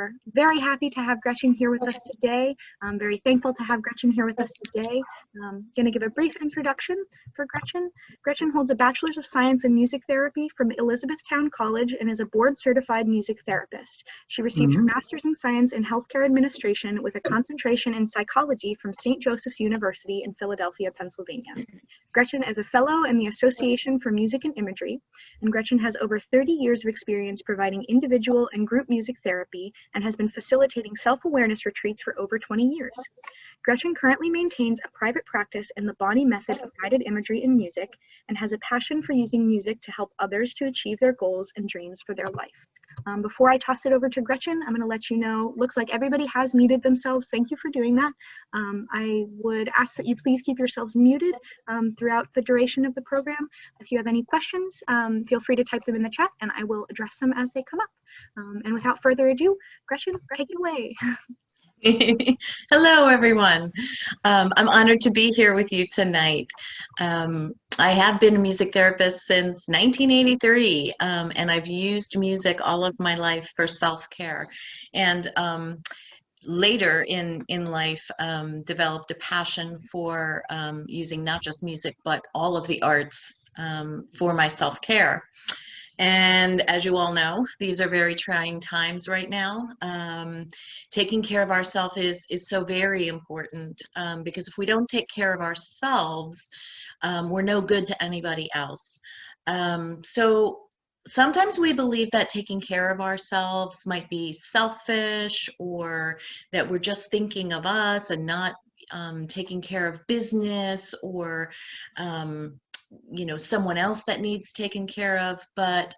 are very happy to have Gretchen here with us today. I'm very thankful to have Gretchen here with us today. I'm going to give a brief introduction for Gretchen. Gretchen holds a Bachelor's of Science in Music Therapy from Elizabethtown College and is a board-certified music therapist. She received her Master's in Science in Healthcare Administration with a concentration in psychology from St. Joseph's University in Philadelphia, Pennsylvania. Gretchen is a fellow in the Association for Music and Imagery, and Gretchen has over 30 years of experience providing individual and group music therapy and has been facilitating self-awareness retreats for over 20 years. Gretchen currently maintains a private practice in the Bonnie method of guided imagery in music and has a passion for using music to help others to achieve their goals and dreams for their life. Before I toss it over to Gretchen, I'm going to let you know, looks like everybody has muted themselves. Thank you for doing that. I would ask that you please keep yourselves muted throughout the duration of the program. If you have any questions, feel free to type them in the chat and I will address them as they come up. And without further ado, Gretchen, take it away. Hello, everyone. I'm honored to be here with you tonight. I have been a music therapist since 1983, and I've used music all of my life for self-care. And later in life, developed a passion for using not just music, but all of the arts for my self-care. And as you all know, these are very trying times right now. Taking care of ourselves is so very important because if we don't take care of ourselves, we're no good to anybody else. So sometimes we believe that taking care of ourselves might be selfish, or that we're just thinking of us and not taking care of business, or you know, someone else that needs taken care of. But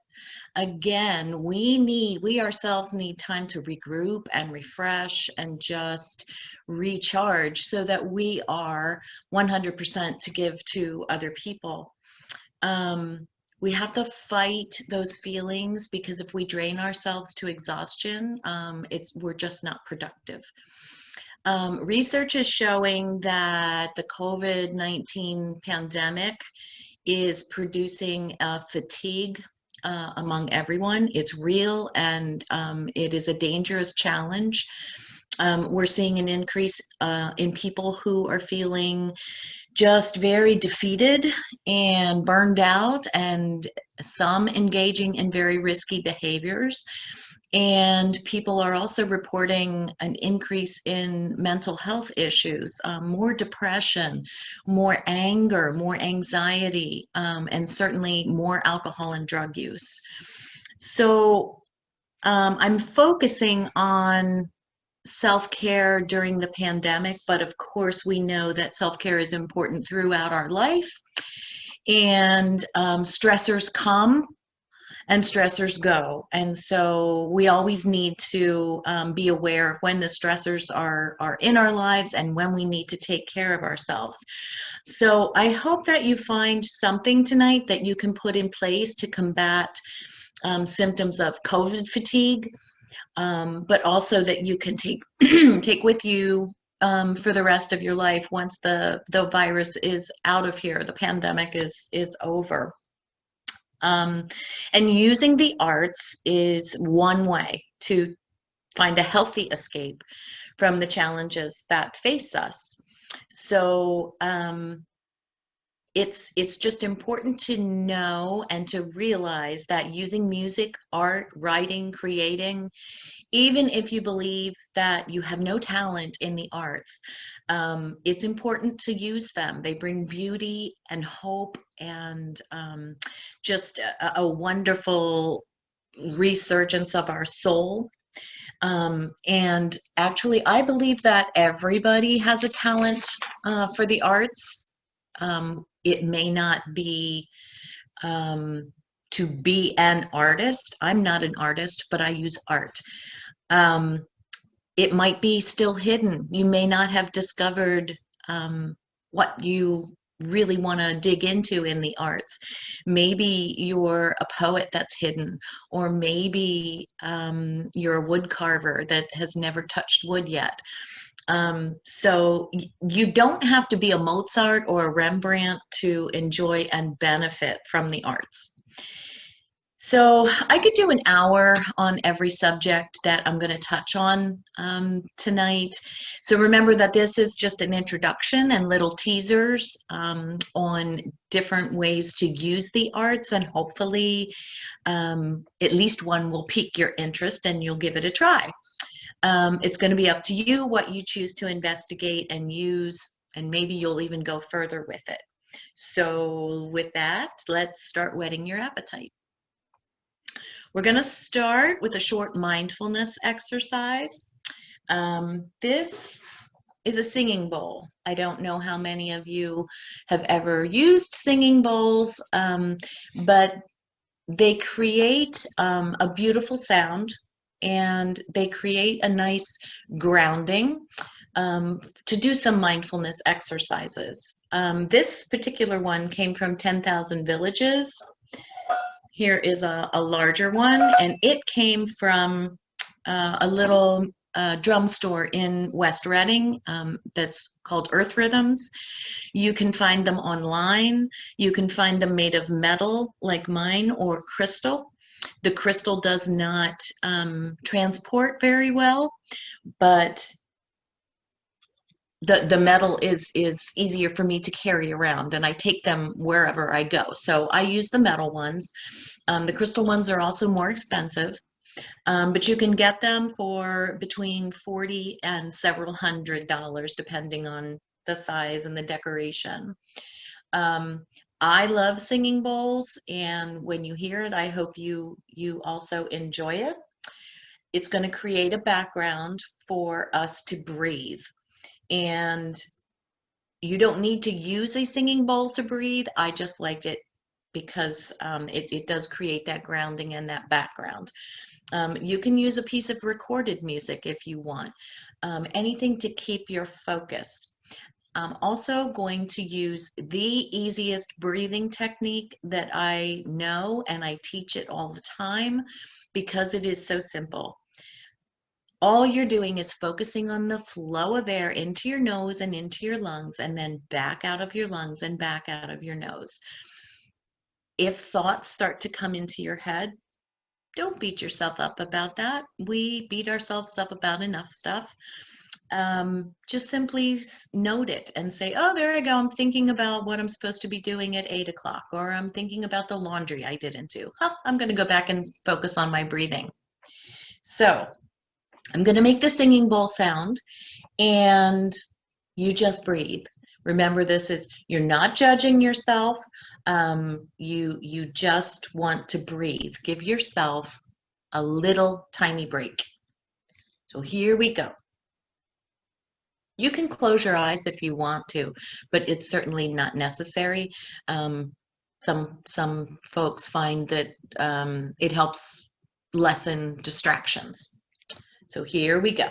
again, we ourselves need time to regroup and refresh and just recharge so that we are 100% to give to other people. We have to fight those feelings, because if we drain ourselves to exhaustion, we're just not productive. Research is showing that the COVID-19 pandemic is producing fatigue among everyone. It's real, and it is a dangerous challenge. We're seeing an increase in people who are feeling just very defeated and burned out, and some engaging in very risky behaviors. And people are also reporting an increase in mental health issues, more depression, more anger, more anxiety, and certainly more alcohol and drug use. So I'm focusing on self-care during the pandemic, but of course we know that self-care is important throughout our life. And stressors come and stressors go. And so we always need to be aware of when the stressors are in our lives and when we need to take care of ourselves. So I hope that you find something tonight that you can put in place to combat symptoms of COVID fatigue, but also that you can take with you for the rest of your life once the virus is out of here, the pandemic is over. And using the arts is one way to find a healthy escape from the challenges that face us. So it's just important to know and to realize that using music, art, writing, creating, even if you believe that you have no talent in the arts, it's important to use them. They bring beauty and hope and just a wonderful resurgence of our soul. And actually, I believe that everybody has a talent for the arts. It may not be to be an artist. I'm not an artist, but I use art. It might be still hidden. You may not have discovered what you really want to dig into in the arts. Maybe you're a poet that's hidden, or maybe you're a wood carver that has never touched wood yet. So you don't have to be a Mozart or a Rembrandt to enjoy and benefit from the arts. So I could do an hour on every subject that I'm going to touch on tonight. So remember that this is just an introduction and little teasers on different ways to use the arts, and hopefully at least one will pique your interest and you'll give it a try. It's going to be up to you what you choose to investigate and use, and maybe you'll even go further with it. So with that, let's start whetting your appetite. We're going to start with a short mindfulness exercise. This is a singing bowl. I don't know how many of you have ever used singing bowls, but they create a beautiful sound, and they create a nice grounding to do some mindfulness exercises. This particular one came from 10,000 Villages. Here is a larger one, and it came from a little drum store in West Reading that's called Earth Rhythms. You can find them online. You can find them made of metal like mine or crystal. The crystal does not transport very well, but the metal is easier for me to carry around, and I take them wherever I go. So I use the metal ones. The crystal ones are also more expensive, but you can get them for between $40 and several $100s, depending on the size and the decoration. I love singing bowls, and when you hear it, I hope you also enjoy it. It's going to create a background for us to breathe. And you don't need to use a singing bowl to breathe. I just liked it because it does create that grounding and that background. You can use a piece of recorded music if you want. Anything to keep your focus. I'm also going to use the easiest breathing technique that I know, and I teach it all the time because it is so simple. All you're doing is focusing on the flow of air into your nose and into your lungs, and then back out of your lungs and back out of your nose. If thoughts start to come into your head, don't beat yourself up about that. We beat ourselves up about enough stuff. Just simply note it and say, oh, there I go. I'm thinking about what I'm supposed to be doing at 8 o'clock, or I'm thinking about the laundry I didn't do. I'm going to go back and focus on my breathing. So I'm going to make the singing bowl sound, and you just breathe. Remember, you're not judging yourself. You just want to breathe. Give yourself a little tiny break. So here we go. You can close your eyes if you want to, but it's certainly not necessary. Some folks find that it helps lessen distractions. So here we go.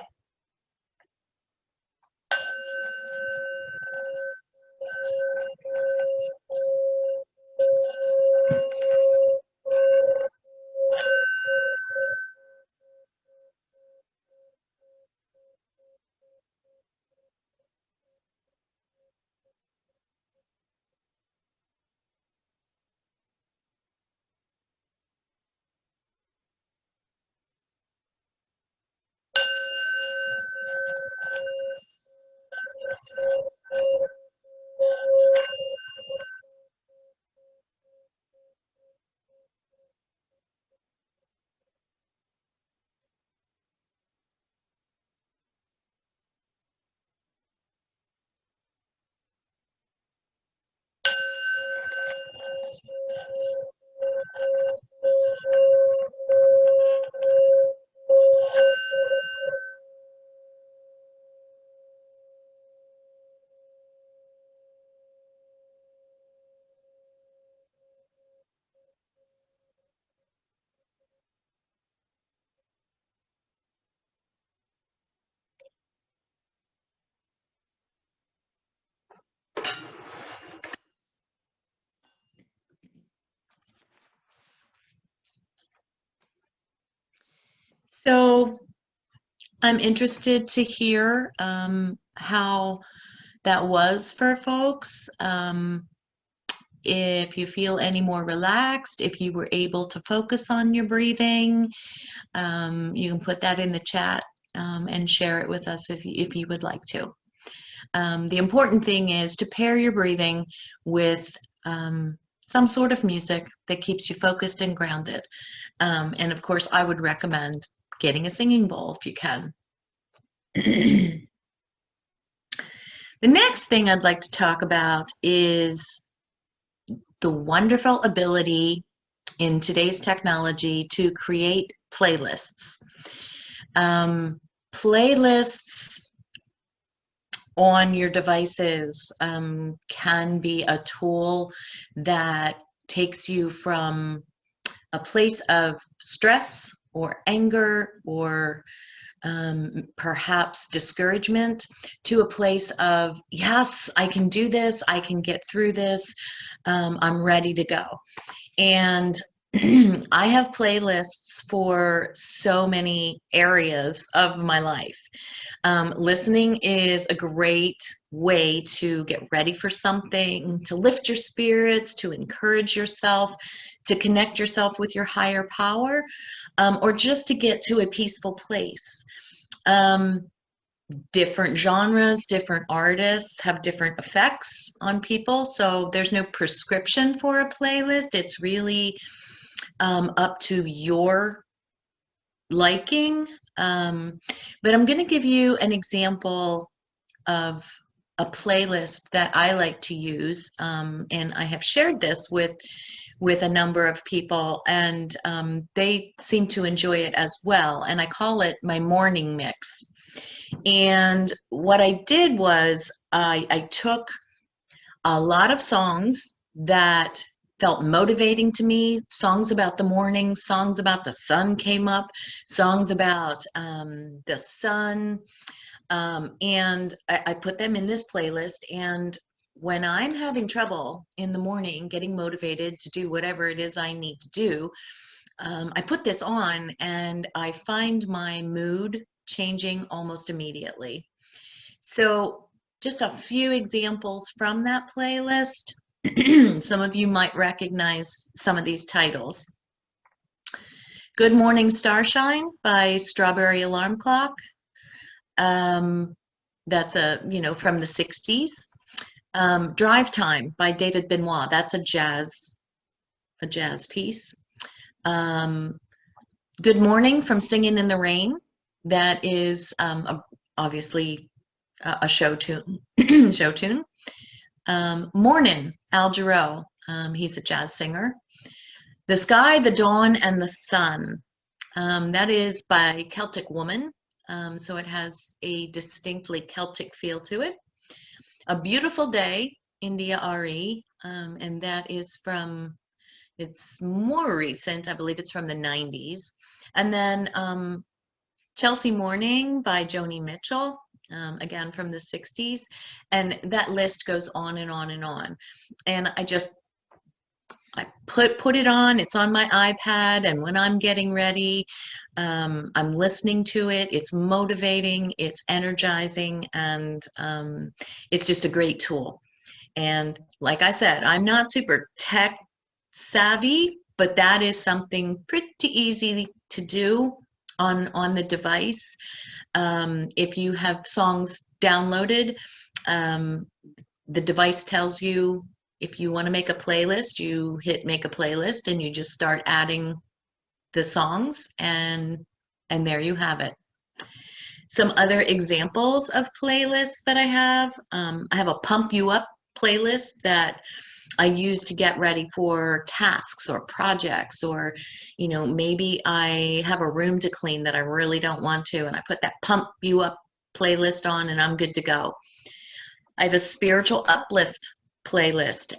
So I'm interested to hear how that was for folks. if you feel any more relaxed, if you were able to focus on your breathing. You can put that in the chat and share it with us if you would like to. The important thing is to pair your breathing with some sort of music that keeps you focused and grounded. And of course, I would recommend getting a singing bowl if you can. The next thing I'd like to talk about is the wonderful ability in today's technology to create playlists. Playlists on your devices can be a tool that takes you from a place of stress or anger or perhaps discouragement to a place of, yes, I can do this, I can get through this, I'm ready to go. And I have playlists for so many areas of my life. Listening is a great way to get ready for something, to lift your spirits, to encourage yourself, to connect yourself with your higher power, or just to get to a peaceful place. Different genres, different artists have different effects on people, so there's no prescription for a playlist. It's really up to your liking. But I'm going to give you an example of a playlist that I like to use, and I have shared this with a number of people, and they seem to enjoy it as well, and I call it my morning mix. And what I did was I took a lot of songs that felt motivating to me, songs about the morning, songs about the sun came up, songs about the sun, and I put them in this playlist. And when I'm having trouble in the morning getting motivated to do whatever it is I need to do, I put this on and I find my mood changing almost immediately. So just a few examples from that playlist. Some of you might recognize some of these titles. Good Morning Starshine by Strawberry Alarm Clock. That's from the 60s. Drive Time by David Benoit. That's a jazz piece. Good Morning from Singin' in the Rain. That is obviously a show tune. Mornin', Al Jarreau. He's a jazz singer. The Sky, the Dawn, and the Sun. That is by Celtic Woman. So it has a distinctly Celtic feel to it. A Beautiful Day, India RE. And that is it's more recent. I believe it's from the 90s. And then Chelsea Morning by Joni Mitchell, again from the 60s. And that list goes on and on and on. And I put it on, it's on my iPad, and when I'm getting ready, I'm listening to it. It's motivating, it's energizing, and it's just a great tool. And like I said, I'm not super tech savvy, but that is something pretty easy to do on the device. If you have songs downloaded, the device tells you if you want to make a playlist, you hit make a playlist and you just start adding the songs, and there you have it. Some other examples of playlists that I have a Pump You Up playlist that I use to get ready for tasks or projects, or maybe I have a room to clean that I really don't want to, and I put that Pump You Up playlist on and I'm good to go. I have a Spiritual Uplift playlist.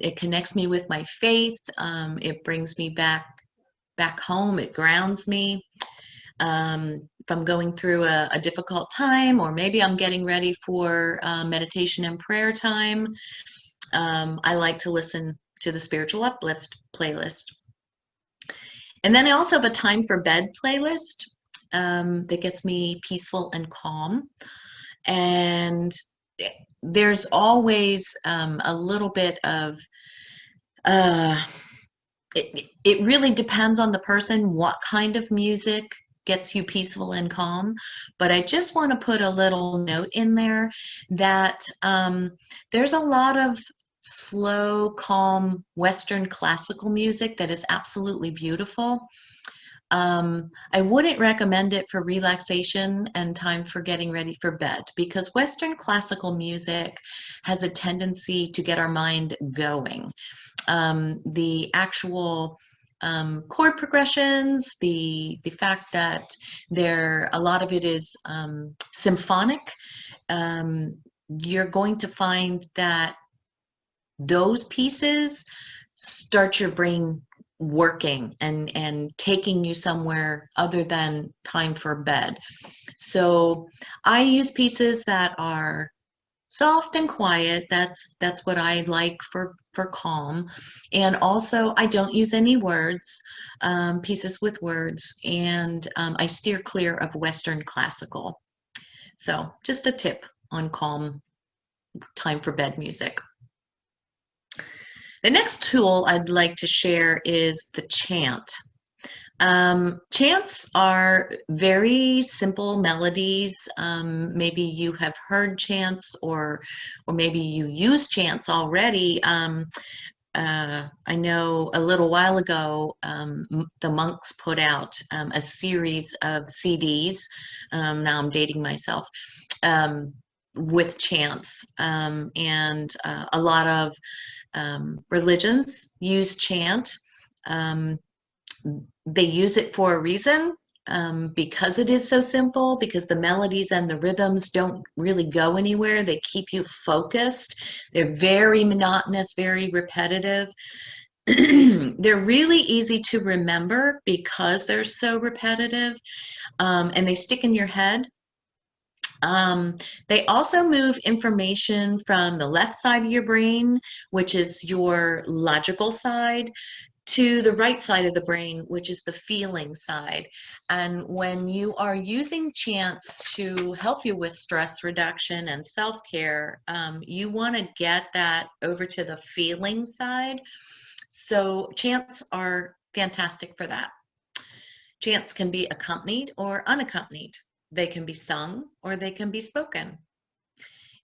It connects me with my faith. It brings me back home. It grounds me. If I'm going through a difficult time, or maybe I'm getting ready for meditation and prayer time, I like to listen to the Spiritual Uplift playlist. And then I also have a Time for Bed playlist that gets me peaceful and calm. And there's always a little bit of Uh, it really depends on the person, what kind of music gets you peaceful and calm. But I just want to put a little note in there that there's a lot of slow, calm Western classical music that is absolutely beautiful. I wouldn't recommend it for relaxation and time for getting ready for bed, because Western classical music has a tendency to get our mind going. The actual chord progressions, the fact that a lot of it is symphonic, um, you're going to find that those pieces start your brain working and taking you somewhere other than time for bed. So I use pieces that are soft and quiet. That's what I like for calm. And also I don't use any words, pieces with words, and I steer clear of Western classical. So just a tip on calm time for bed music. The next tool I'd like to share is the chant. Chants are very simple melodies. Maybe you have heard chants, or maybe you use chants already. I know a little while ago, the monks put out a series of CDs. Now I'm dating myself. With chants, and a lot of religions use chant. They use it for a reason, because it is so simple, because the melodies and the rhythms don't really go anywhere. They keep you focused. They're very monotonous, very repetitive. They're really easy to remember because they're so repetitive, and they stick in your head. They also move information from the left side of your brain, which is your logical side, to the right side of the brain, which is the feeling side. And when you are using chants to help you with stress reduction and self-care, you want to get that over to the feeling side. So chants are fantastic for that. Chants can be accompanied or unaccompanied. They can be sung or they can be spoken.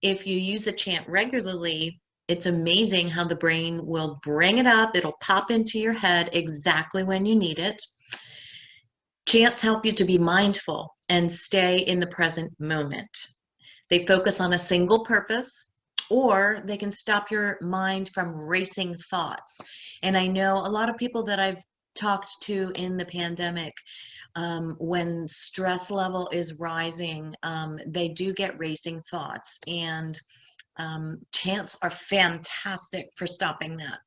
If you use a chant regularly, it's amazing how the brain will bring it up. It'll pop into your head exactly when you need it. Chants help you to be mindful and stay in the present moment. They focus on a single purpose, or they can stop your mind from racing thoughts. And I know a lot of people that I've talked to in the pandemic, when stress level is rising, they do get racing thoughts, and chants are fantastic for stopping that.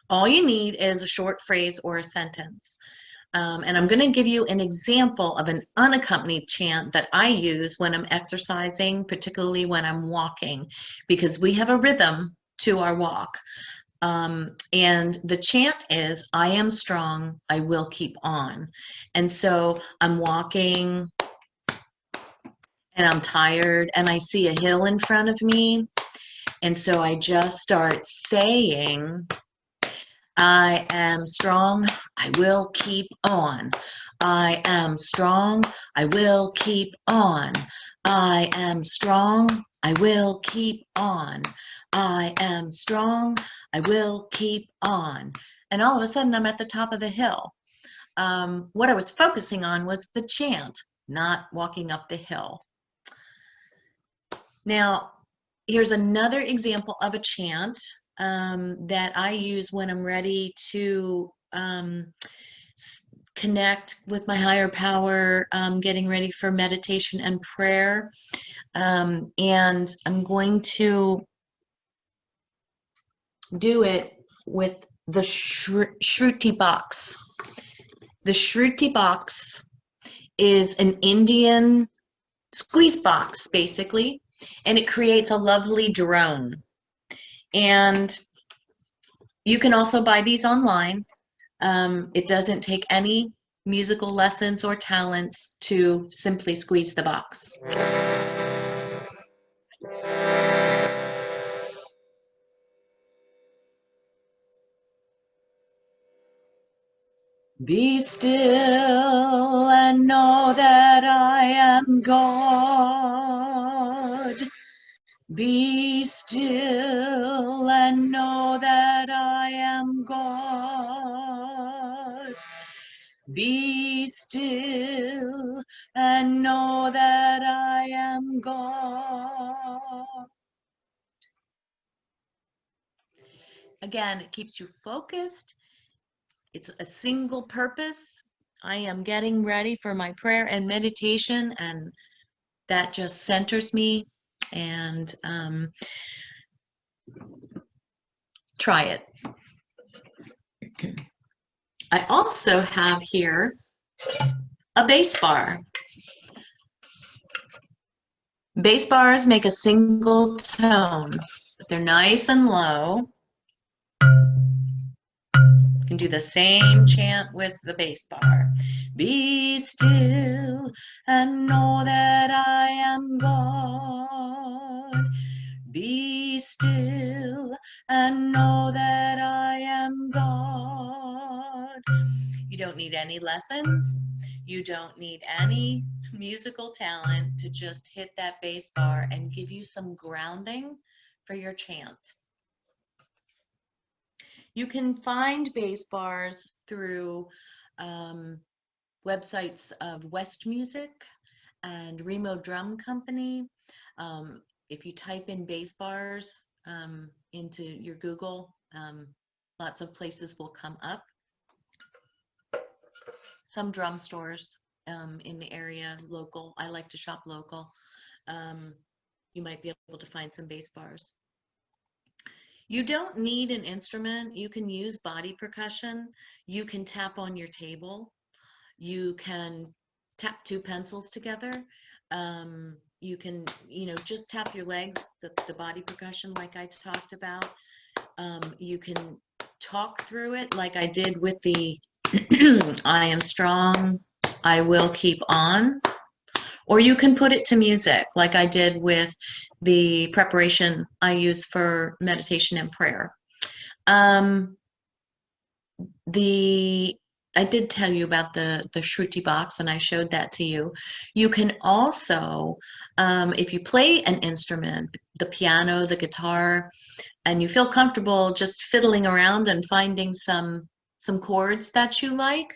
All you need is a short phrase or a sentence. And I'm going to give you an example of an unaccompanied chant that I use when I'm exercising, particularly when I'm walking, because we have a rhythm to our walk. And the chant is, I am strong, I will keep on. And so I'm walking and I'm tired and I see a hill in front of me. And so I just start saying, I am strong, I will keep on. I am strong, I will keep on. I am strong, I will keep on. I am strong, I will keep on. And all of a sudden I'm at the top of the hill. What I was focusing on was the chant, not walking up the hill. Now, here's another example of a chant that I use when I'm ready to connect with my higher power, getting ready for meditation and prayer. And I'm going to do it with the Shruti box. The Shruti box is an Indian squeeze box, basically, and it creates a lovely drone. And you can also buy these online. It doesn't take any musical lessons or talents to simply squeeze the box. Be still and know that I am God. Be still and know that I am God. Be still and know that I am God. Again, it keeps you focused. It's a single purpose. I am getting ready for my prayer and meditation, and that just centers me. And try it. I also have here a bass bar. Bass bars make a single tone. They're nice and low. You can do the same chant with the bass bar. Be still and know that I am God. Be still and know that I am God. You don't need any lessons. You don't need any musical talent to just hit that bass bar and give you some grounding for your chant. You can find bass bars through websites of West Music and Remo Drum Company. If you type in bass bars into your Google, lots of places will come up. Some drum stores in the area, local. I like to shop local. You might be able to find some bass bars. You don't need an instrument. You can use body percussion. You can tap on your table. You can tap two pencils together. You can, just tap your legs, the body percussion like I talked about. You can talk through it like I did with the I am strong, I will keep on. Or you can put it to music like I did with the preparation I use for meditation and prayer. I did tell you about the Shruti box, and I showed that to you. You can also, if you play an instrument, the piano, the guitar, and you feel comfortable just fiddling around and finding some chords that you like,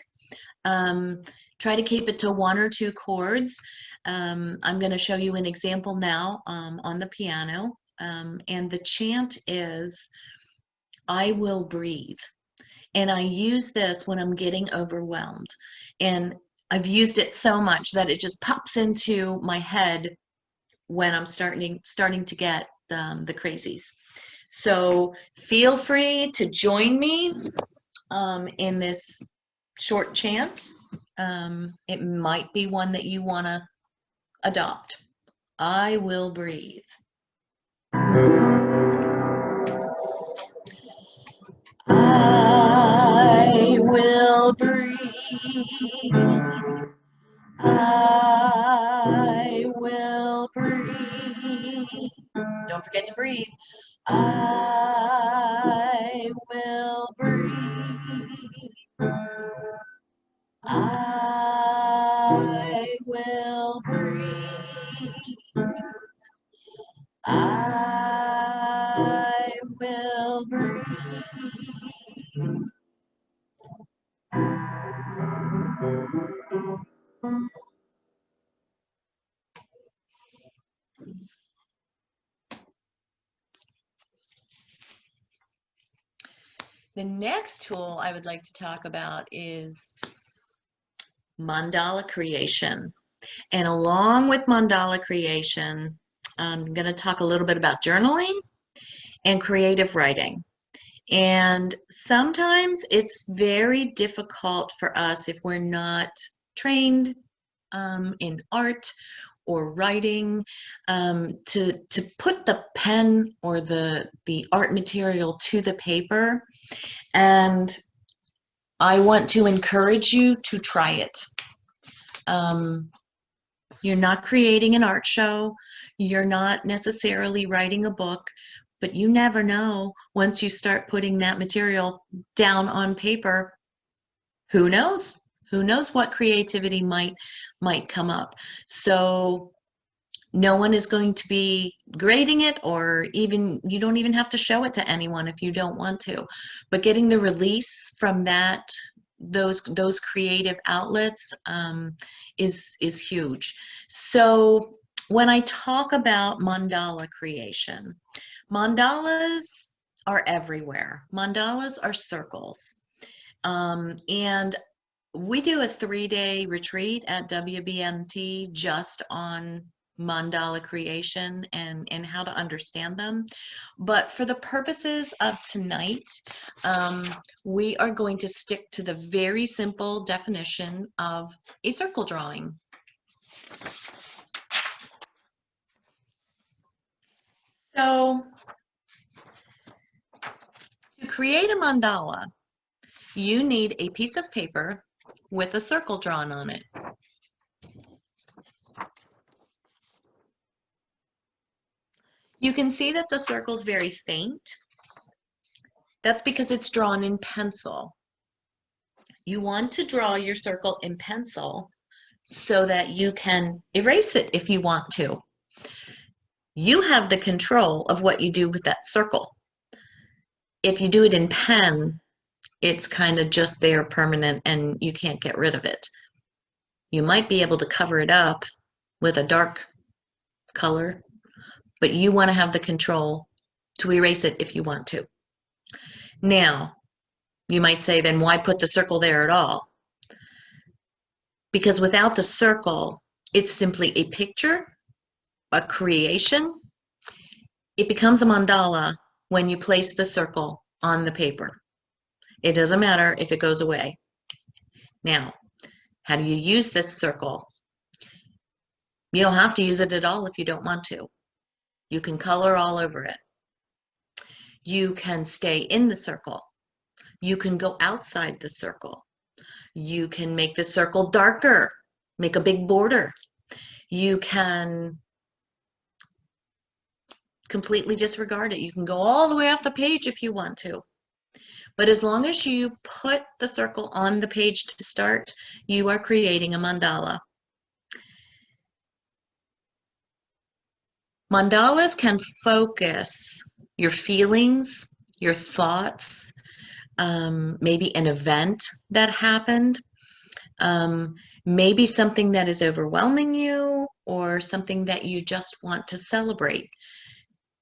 try to keep it to one or two chords. I'm going to show you an example now on the piano, and the chant is, I will breathe. And I use this when I'm getting overwhelmed. And I've used it so much that it just pops into my head when I'm starting to get the crazies. So feel free to join me in this short chant. It might be one that you want to adopt. I will breathe. I will breathe. I will breathe. Don't forget to breathe. I will breathe. I will breathe. I will breathe. The next tool I would like to talk about is Mandala Creation. And along with Mandala Creation, I'm going to talk a little bit about journaling and creative writing. And sometimes it's very difficult for us if we're not trained in art or writing to put the pen or the art material to the paper. And I want to encourage you to try it. You're not creating an art show. You're not necessarily writing a book, but you never know once you start putting that material down on paper who knows? Who knows what creativity might come up? So no one is going to be grading it, or even you don't even have to show it to anyone if you don't want to. But getting the release from those creative outlets is huge. So when I talk about mandala creation, mandalas are everywhere. Mandalas are circles. And we do a 3-day retreat at WBMT just on mandala creation and how to understand them. But for the purposes of tonight, we are going to stick to the very simple definition of a circle drawing. So to create a mandala, you need a piece of paper with a circle drawn on it. You can see that the circle is very faint. That's because it's drawn in pencil. You want to draw your circle in pencil so that you can erase it if you want to. You have the control of what you do with that circle. If you do it in pen, it's kind of just there permanent and you can't get rid of it. You might be able to cover it up with a dark color, but you want to have the control to erase it if you want to. Now, you might say, then why put the circle there at all? Because without the circle, it's simply a picture, a creation. It becomes a mandala when you place the circle on the paper. It doesn't matter if it goes away. Now, how do you use this circle? You don't have to use it at all if you don't want to. You can color all over it. You can stay in the circle. You can go outside the circle. You can make the circle darker, make a big border. You can completely disregard it. You can go all the way off the page if you want to. But as long as you put the circle on the page to start, you are creating a mandala. Mandalas can focus your feelings, your thoughts, maybe an event that happened, maybe something that is overwhelming you, or something that you just want to celebrate.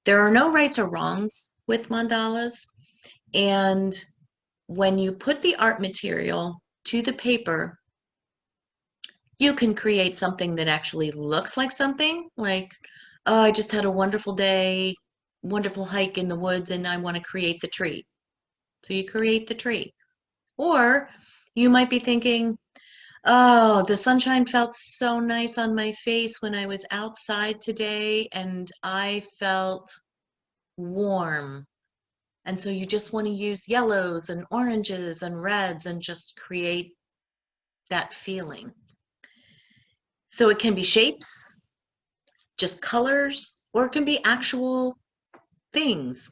There are no rights or wrongs with mandalas, and when you put the art material to the paper, you can create something that actually looks like something, like, oh, I just had a wonderful day, wonderful hike in the woods, and I want to create the tree. So you create the tree. Or you might be thinking, oh, the sunshine felt so nice on my face when I was outside today, and I felt warm. And so you just want to use yellows and oranges and reds and just create that feeling. So it can be shapes, just colors, or it can be actual things.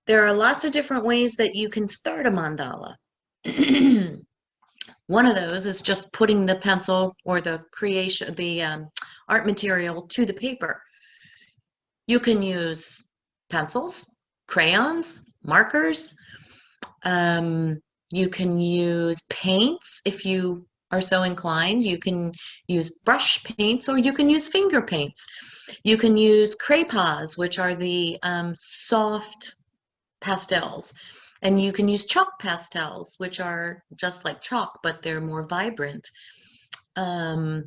There are lots of different ways that you can start a mandala. One of those is just putting the pencil or the art material to the paper. You can use pencils, crayons, markers. You can use paints if you are so inclined. You can use brush paints, or you can use finger paints. You can use crayons, which are the soft pastels. And you can use chalk pastels, which are just like chalk, but they're more vibrant. You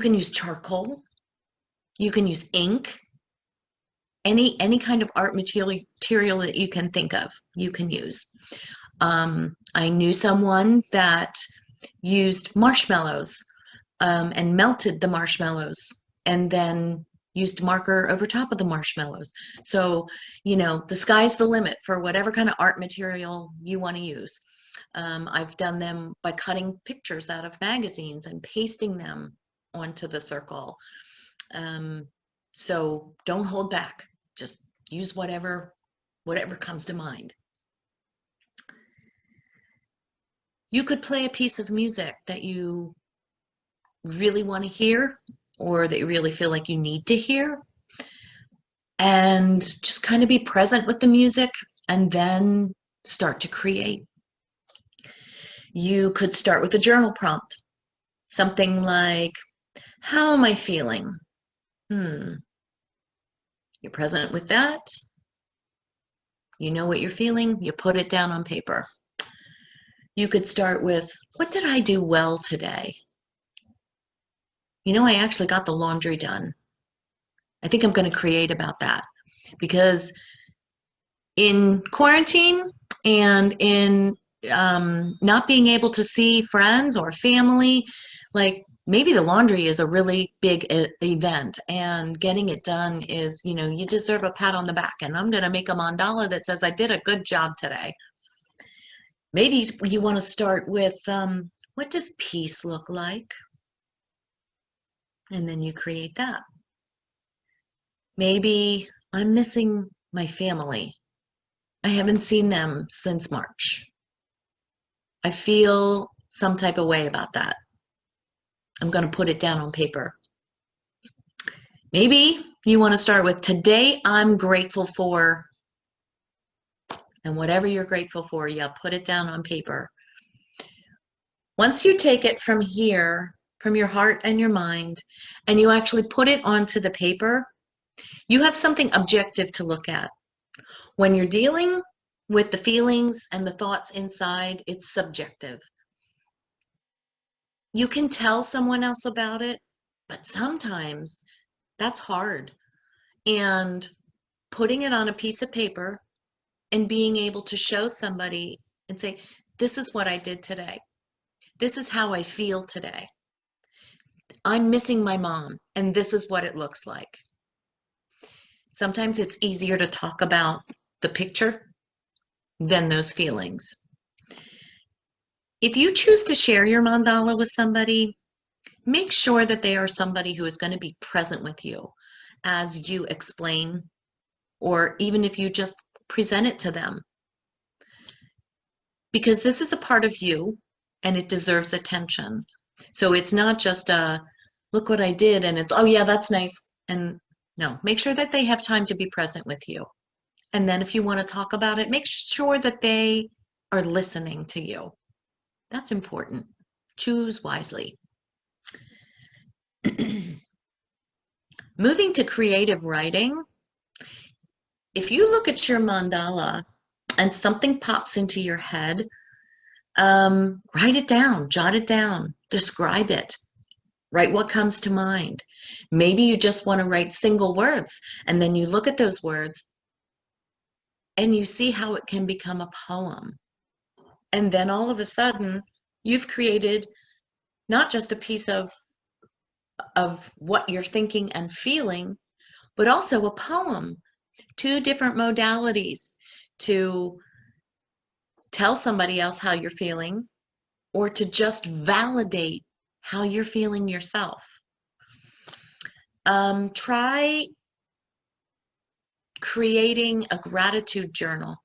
can use charcoal. You can use ink. Any kind of art material that you can think of, you can use. I knew someone that used marshmallows and melted the marshmallows and then used marker over top of the marshmallows. So, you know, the sky's the limit for whatever kind of art material you want to use. I've done them by cutting pictures out of magazines and pasting them onto the circle. So don't hold back. Just use whatever comes to mind. You could play a piece of music that you really want to hear or that you really feel like you need to hear, and just kind of be present with the music and then start to create. You could start with a journal prompt, something like, how am I feeling? You're present with that. You know what you're feeling, you put it down on paper. You could start with, what did I do well today? You know, I actually got the laundry done. I think I'm going to create about that, because in quarantine and in not being able to see friends or family, like maybe the laundry is a really big event, and getting it done is, you know, you deserve a pat on the back. And I'm going to make a mandala that says, I did a good job today. Maybe you want to start with, what does peace look like? And then you create that. Maybe I'm missing my family. I haven't seen them since March. I feel some type of way about that. I'm going to put it down on paper. Maybe you want to start with, today I'm grateful for, and whatever you're grateful for, yeah, put it down on paper. Once you take it from here, from your heart and your mind, and you actually put it onto the paper, you have something objective to look at. When you're dealing with the feelings and the thoughts inside, it's subjective. You can tell someone else about it, but sometimes that's hard. And putting it on a piece of paper and being able to show somebody and say, this is what I did today. This is how I feel today. I'm missing my mom, and this is what it looks like. Sometimes it's easier to talk about the picture than those feelings. If you choose to share your mandala with somebody, make sure that they are somebody who is going to be present with you as you explain, or even if you just present it to them. Because this is a part of you and it deserves attention. So it's not just a, look what I did, and it's, oh yeah, that's nice. And no, make sure that they have time to be present with you. And then if you want to talk about it, make sure that they are listening to you. That's important. Choose wisely. Moving to creative writing, if you look at your mandala and something pops into your head, write it down, jot it down, describe it, write what comes to mind. Maybe you just want to write single words, and then you look at those words and you see how it can become a poem. And then all of a sudden, you've created not just a piece of what you're thinking and feeling, but also a poem. Two different modalities to tell somebody else how you're feeling, or to just validate how you're feeling yourself. Try creating a gratitude journal.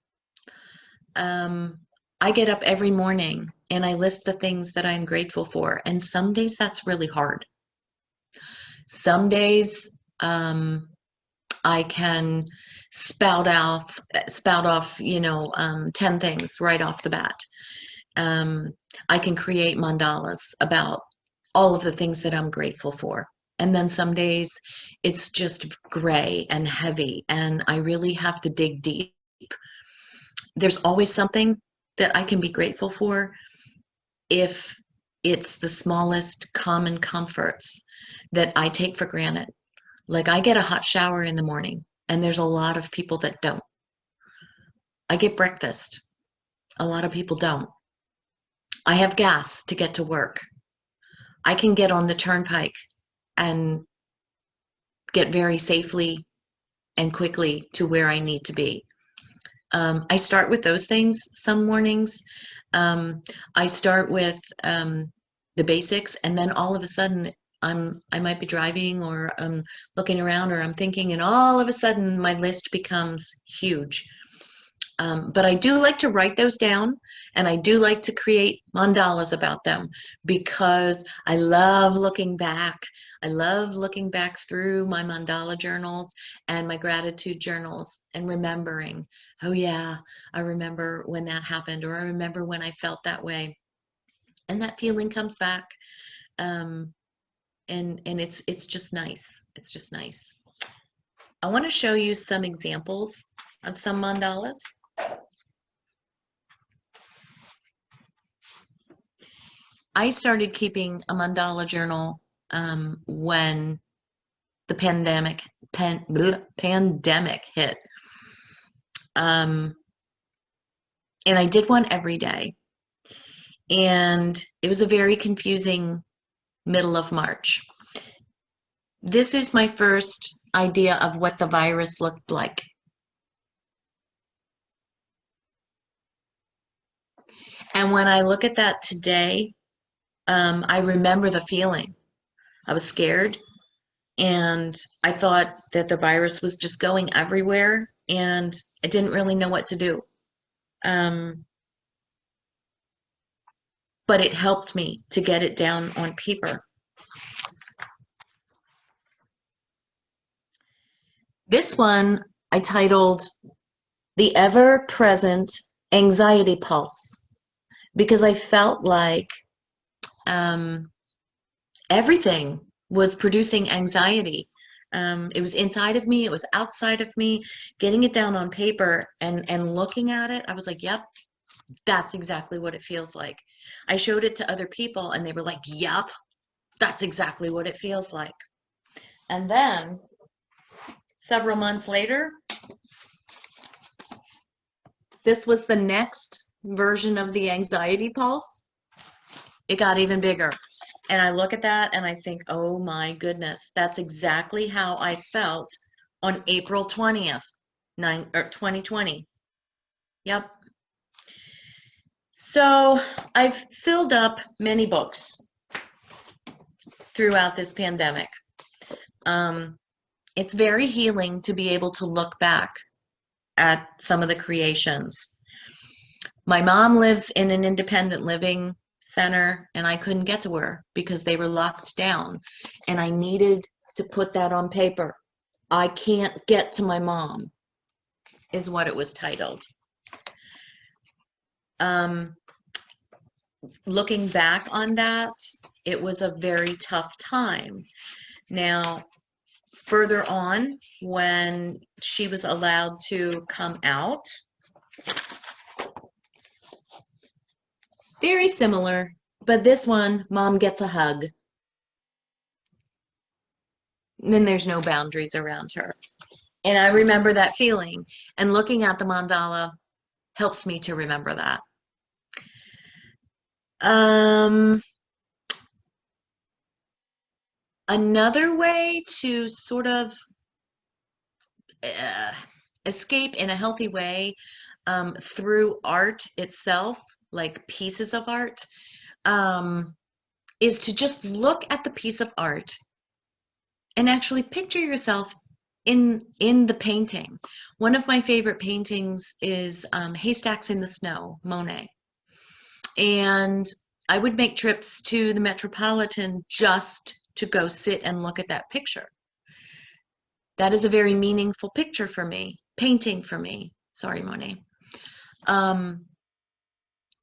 I get up every morning and I list the things that I'm grateful for. And some days that's really hard. Some days I can spout off, 10 things right off the bat. I can create mandalas about all of the things that I'm grateful for. And then some days it's just gray and heavy, and I really have to dig deep. There's always something that I can be grateful for if it's the smallest common comforts that I take for granted. Like, I get a hot shower in the morning, and there's a lot of people that don't. I get breakfast. A lot of people don't. I have gas to get to work. I can get on the turnpike and get very safely and quickly to where I need to be. I start with those things some mornings. I start with the basics, and then all of a sudden I might be driving, or I'm looking around, or I'm thinking, and all of a sudden my list becomes huge. But I do like to write those down, and I do like to create mandalas about them because I love looking back. I love looking back through my mandala journals and my gratitude journals and remembering, oh yeah, I remember when that happened, or I remember when I felt that way. And that feeling comes back. And it's just nice. It's just nice. I want to show you some examples of some mandalas. I started keeping a mandala journal when the pandemic hit. And I did one every day. And it was a very confusing middle of March. This is my first idea of what the virus looked like. And when I look at that today, I remember the feeling. I was scared, and I thought that the virus was just going everywhere, and I didn't really know what to do. But it helped me to get it down on paper. This one I titled The Ever-Present Anxiety Pulse, because I felt like everything was producing anxiety. It was inside of me, it was outside of me. Getting it down on paper and looking at it, I was like, yep, that's exactly what it feels like. I showed it to other people and they were like, yep, that's exactly what it feels like. And then several months later, this was the next version of the anxiety pulse. It got even bigger. And I look at that and I think, oh my goodness, that's exactly how I felt on April 20th, 2020. Yep. So I've filled up many books throughout this pandemic. It's very healing to be able to look back at some of the creations. My mom lives in an independent living center, and I couldn't get to her because they were locked down, and I needed to put that on paper. I can't get to my mom is what it was titled. Looking back on that, it was a very tough time. Now, further on, when she was allowed to come out, very similar, but this one, Mom gets a hug. And then there's no boundaries around her. And I remember that feeling, and looking at the mandala helps me to remember that. Another way to sort of escape in a healthy way through art itself, like pieces of art, is to just look at the piece of art and actually picture yourself in the painting. One of my favorite paintings is Haystacks in the Snow, Monet. And I would make trips to the Metropolitan just to go sit and look at that picture. That is a very meaningful picture for me, painting for me. Sorry, Monet.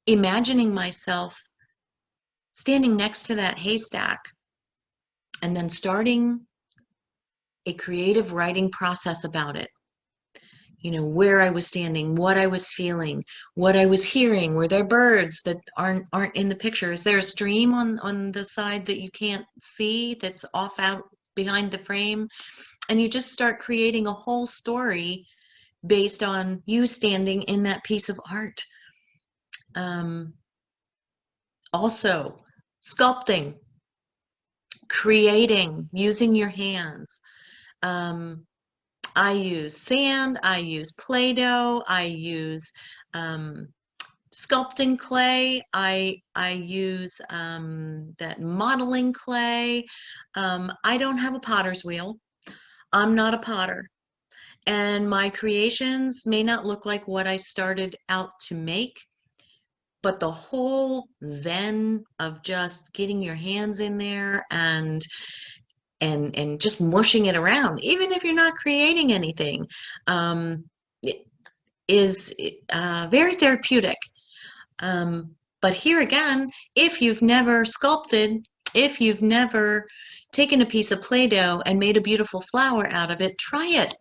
Imagining myself standing next to that haystack and then starting a creative writing process about it. You know, where I was standing, what I was feeling, what I was hearing. Were there birds that aren't in the picture? Is there a stream on the side that you can't see that's off out behind the frame? And you just start creating a whole story based on you standing in that piece of art. Also, sculpting, creating, using your hands. I use sand, I use Play-Doh, I use sculpting clay, I use that modeling clay. I don't have a potter's wheel. I'm not a potter. And my creations may not look like what I started out to make, but the whole zen of just getting your hands in there and just mushing it around, even if you're not creating anything, is very therapeutic. But here again, if you've never sculpted, if you've never taken a piece of Play-Doh and made a beautiful flower out of it, try it.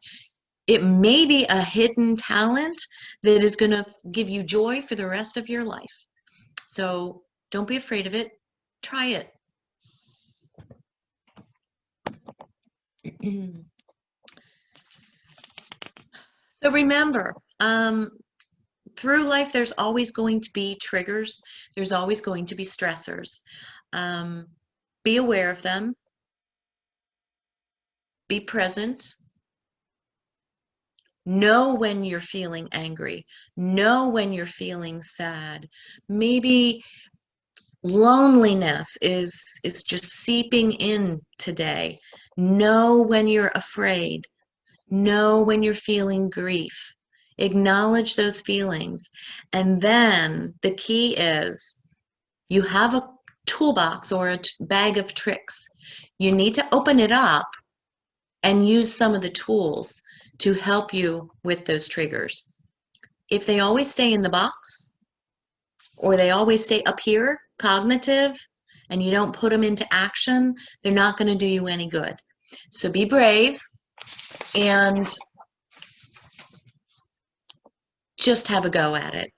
It may be a hidden talent that is going to give you joy for the rest of your life. So don't be afraid of it. Try it. So remember, through life, there's always going to be triggers. There's always going to be stressors. Be aware of them. Be present. Know when you're feeling angry. Know when you're feeling sad. Maybe loneliness is just seeping in today. Know when you're afraid. Know when you're feeling grief. Acknowledge those feelings. And then the key is you have a toolbox or a bag of tricks. You need to open it up and use some of the tools to help you with those triggers. If they always stay in the box or they always stay up here, cognitive, and you don't put them into action, they're not going to do you any good. So be brave and just have a go at it.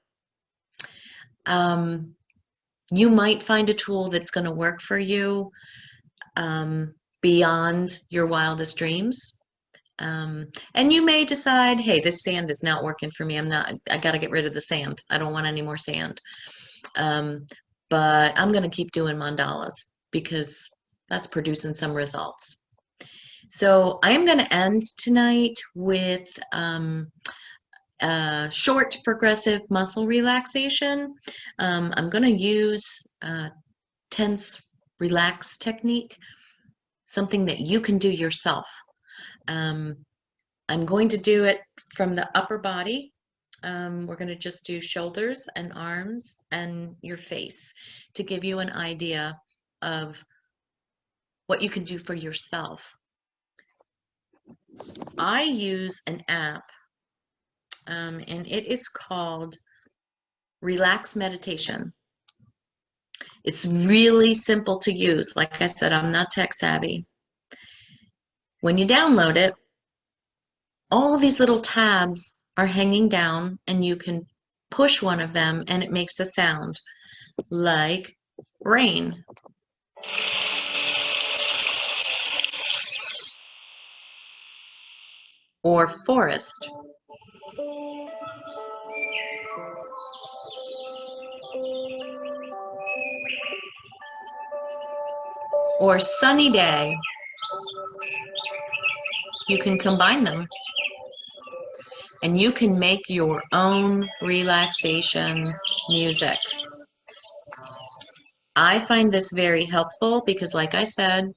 You might find a tool that's going to work for you beyond your wildest dreams. And you may decide, hey, this sand is not working for me. I got to get rid of the sand. I don't want any more sand. But I'm going to keep doing mandalas because that's producing some results. So I'm going to end tonight with short progressive muscle relaxation. I'm going to use tense relax technique, something that you can do yourself. I'm going to do it from the upper body. We're going to just do shoulders and arms and your face to give you an idea of what you can do for yourself. I use an app, and it is called Relax Meditation. It's really simple to use. Like I said, I'm not tech savvy. When you download it, all of these little tabs are hanging down and you can push one of them and it makes a sound like rain. Or forest. Or sunny day. You can combine them. And you can make your own relaxation music. I find this very helpful because, like I said,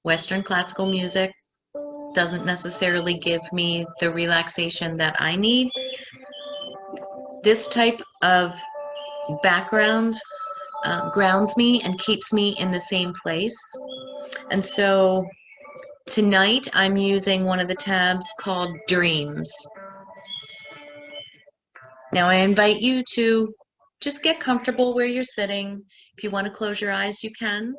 Western classical music doesn't necessarily give me the relaxation that I need. This type of background grounds me and keeps me in the same place. And so tonight I'm using one of the tabs called Dreams. Now I invite you to just get comfortable where you're sitting. If you want to close your eyes, you can.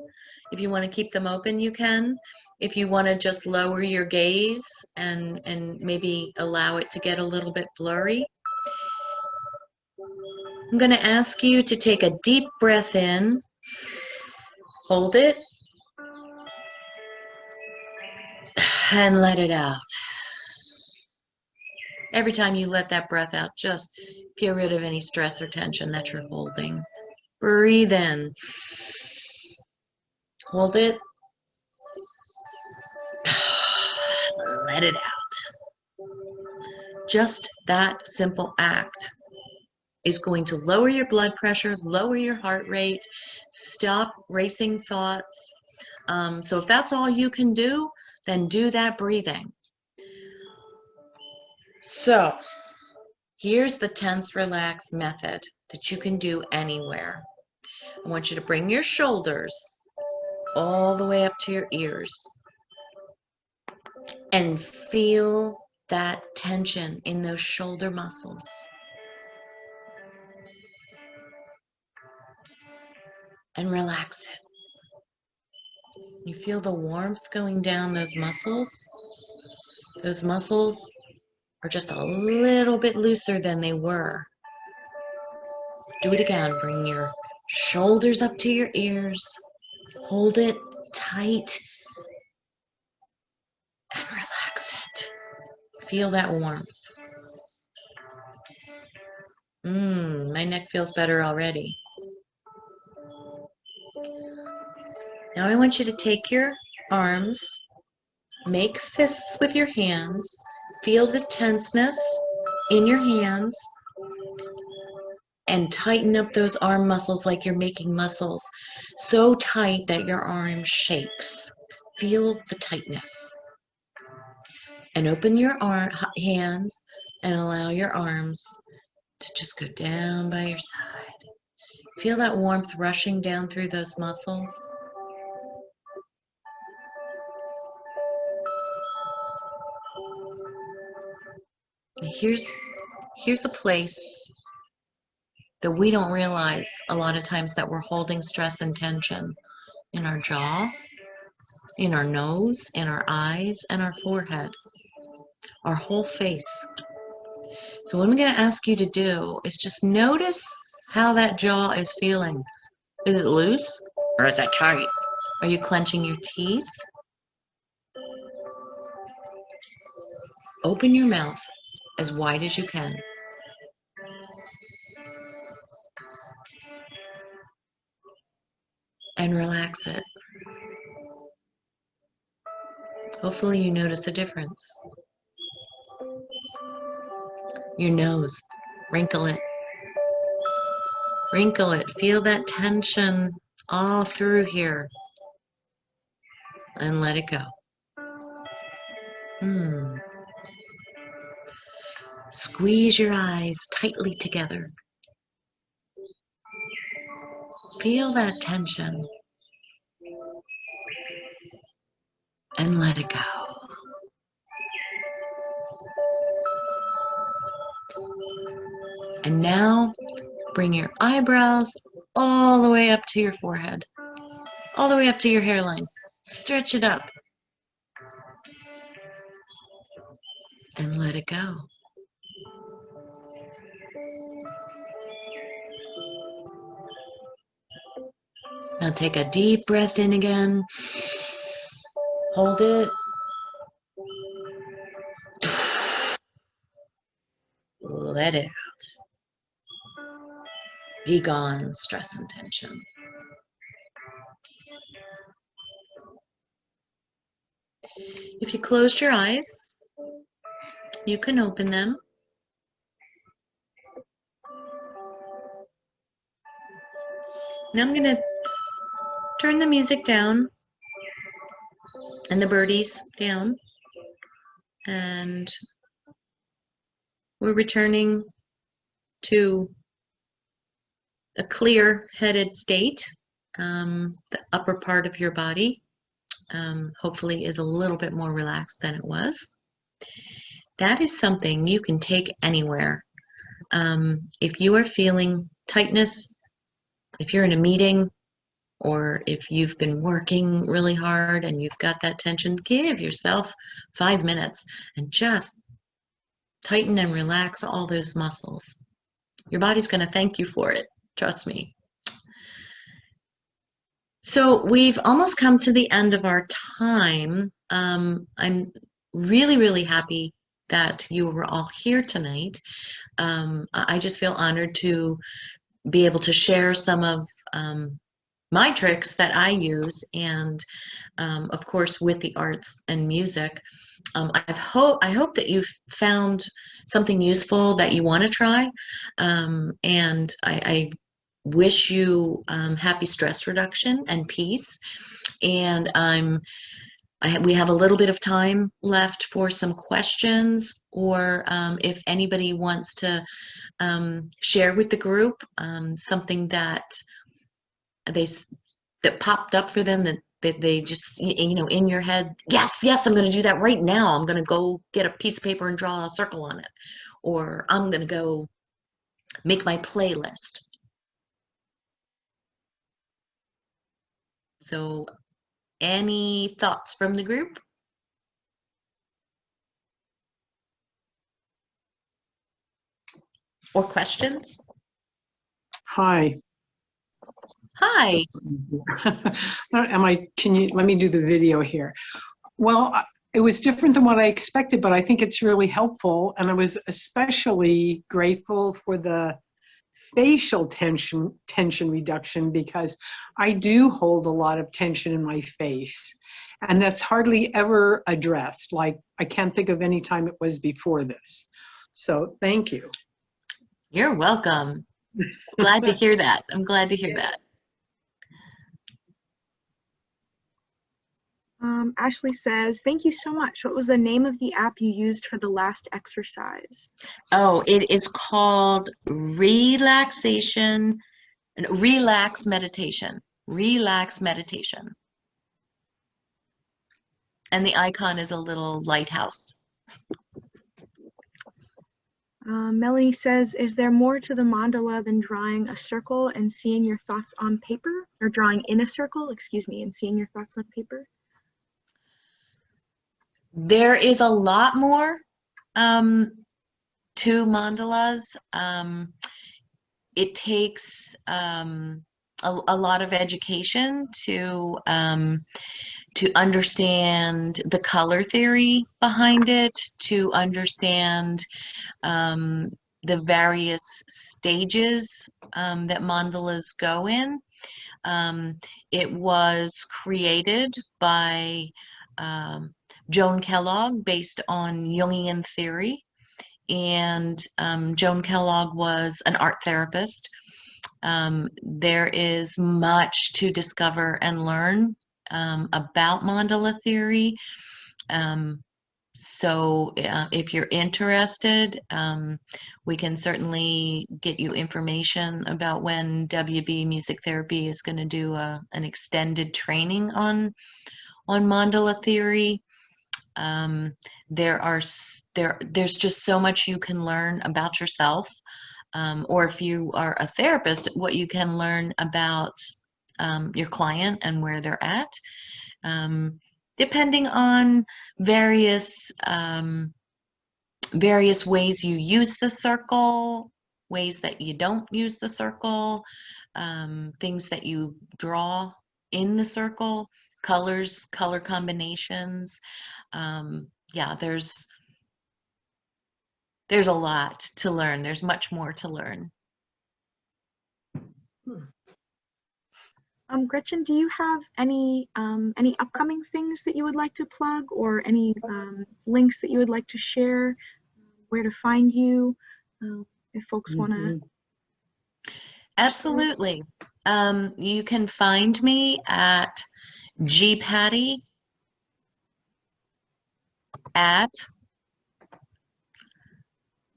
If you want to keep them open, you can. If you want to just lower your gaze and maybe allow it to get a little bit blurry. I'm going to ask you to take a deep breath in, hold it, and let it out. Every time you let that breath out, just get rid of any stress or tension that you're holding. Breathe in. Hold it. Let it out. Just that simple act is going to lower your blood pressure, lower your heart rate, stop racing thoughts. So if that's all you can do, then do that breathing. So here's the tense relax method that you can do anywhere. I want you to bring your shoulders all the way up to your ears and feel that tension in those shoulder muscles. And relax it. You feel the warmth going down those muscles. Those muscles are just a little bit looser than they were. Do it again. Bring your shoulders up to your ears. Hold it tight and relax it. Feel that warmth. My neck feels better already. Now I want you to take your arms, make fists with your hands, feel the tenseness in your hands, and tighten up those arm muscles like you're making muscles so tight that your arm shakes. Feel the tightness. And open your hands and allow your arms to just go down by your side. Feel that warmth rushing down through those muscles. And here's a place that we don't realize a lot of times that we're holding stress and tension in our jaw, in our nose, in our eyes, and our forehead, our whole face. So what I'm going to ask you to do is just notice how that jaw is feeling. Is it loose or is it tight? Are you clenching your teeth? Open your mouth as wide as you can. And relax it. Hopefully you notice a difference. Your nose, wrinkle it. Wrinkle it. Feel that tension all through here. And let it go. Squeeze your eyes tightly together. Feel that tension. And let it go. And now bring your eyebrows all the way up to your forehead, all the way up to your hairline. Stretch it up. And let it go. Now take a deep breath in again. Hold it. Let it out. Be gone, stress and tension. If you closed your eyes, you can open them. Now I'm going to turn the music down and the birdies down, and we're returning to a clear-headed state. The upper part of your body hopefully is a little bit more relaxed than it was. That is something you can take anywhere. If you are feeling tightness, if you're in a meeting, or if you've been working really hard and you've got that tension, give yourself 5 minutes and just tighten and relax all those muscles. Your body's going to thank you for it. Trust me. So we've almost come to the end of our time. I'm really, really happy that you were all here tonight. I just feel honored to be able to share some of my tricks that I use, and of course with the arts and music. I hope that you've found something useful that you want to try, and I wish you happy stress reduction and peace. And I'm we have a little bit of time left for some questions, or if anybody wants to share with the group something that popped up for them, that they just, you know, in your head, yes, I'm going to do that right now. I'm going to go get a piece of paper and draw a circle on it, or I'm going to go make my playlist. So any thoughts from the group? Or questions? Hi. Hi. Let me do the video here. Well, it was different than what I expected, but I think it's really helpful. And I was especially grateful for the facial tension reduction, because I do hold a lot of tension in my face. And that's hardly ever addressed. Like, I can't think of any time it was before this. So thank you. You're welcome. Glad to hear that. I'm glad to hear that. Ashley says, thank you so much. What was the name of the app you used for the last exercise? Oh, it is called Relaxation, Relax Meditation. Relax Meditation. And the icon is a little lighthouse. Melanie says, is there more to the mandala than drawing a circle and seeing your thoughts on paper? Or drawing in a circle, excuse me, and seeing your thoughts on paper? There is a lot more to mandalas. It takes a lot of education to understand the color theory behind it, to understand the various stages that mandalas go in. It was created by Joan Kellogg based on Jungian theory. And Joan Kellogg was an art therapist. There is much to discover and learn about mandala theory. So if you're interested, we can certainly get you information about when WB Music Therapy is going to do an extended training on mandala theory. There's just so much you can learn about yourself, or if you are a therapist, what you can learn about your client and where they're at, depending on various ways you use the circle, ways that you don't use the circle, things that you draw in the circle, colors, color combinations. Yeah, there's a lot to learn. There's much more to learn. Gretchen, do you have any upcoming things that you would like to plug, or any links that you would like to share, where to find you, if folks want to? Absolutely. You can find me at gpatty at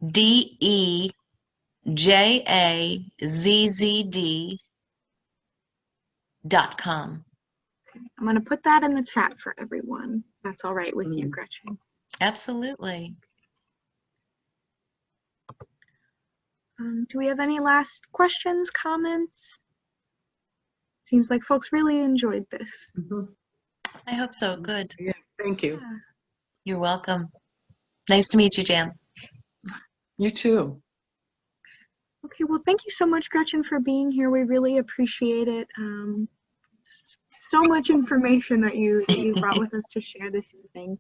DEJAZZD.com. I'm going to put that in the chat for everyone. That's all right with you, Gretchen. Absolutely. Do we have any last questions, comments? Seems like folks really enjoyed this. I hope so. Good. Yeah, thank you. Yeah. You're welcome. Nice to meet you, Jan. You too. Okay, well, thank you so much, Gretchen, for being here. We really appreciate it. So much information that you brought with us to share this evening.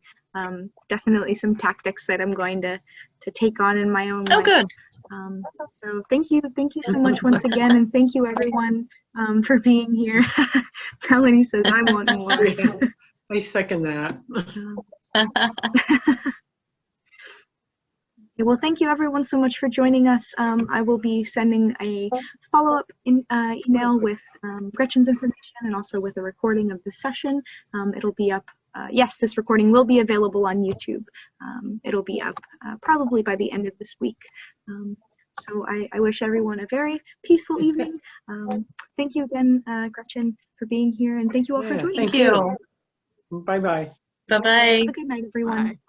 Definitely some tactics that I'm going to take on in my own life. Good. So thank you so much once again, and thank you everyone for being here. Melanie says, I want more. Yeah, I second that. Well, thank you everyone so much for joining us. I will be sending a follow-up email with Gretchen's information and also with a recording of the session. It'll be up yes, this recording will be available on YouTube. It'll be up probably by the end of this week. So I wish everyone a very peaceful evening. Thank you again, Gretchen, for being here, and thank you all for joining. Thank you. Bye-bye. Bye-bye. Have a good night, everyone. Bye.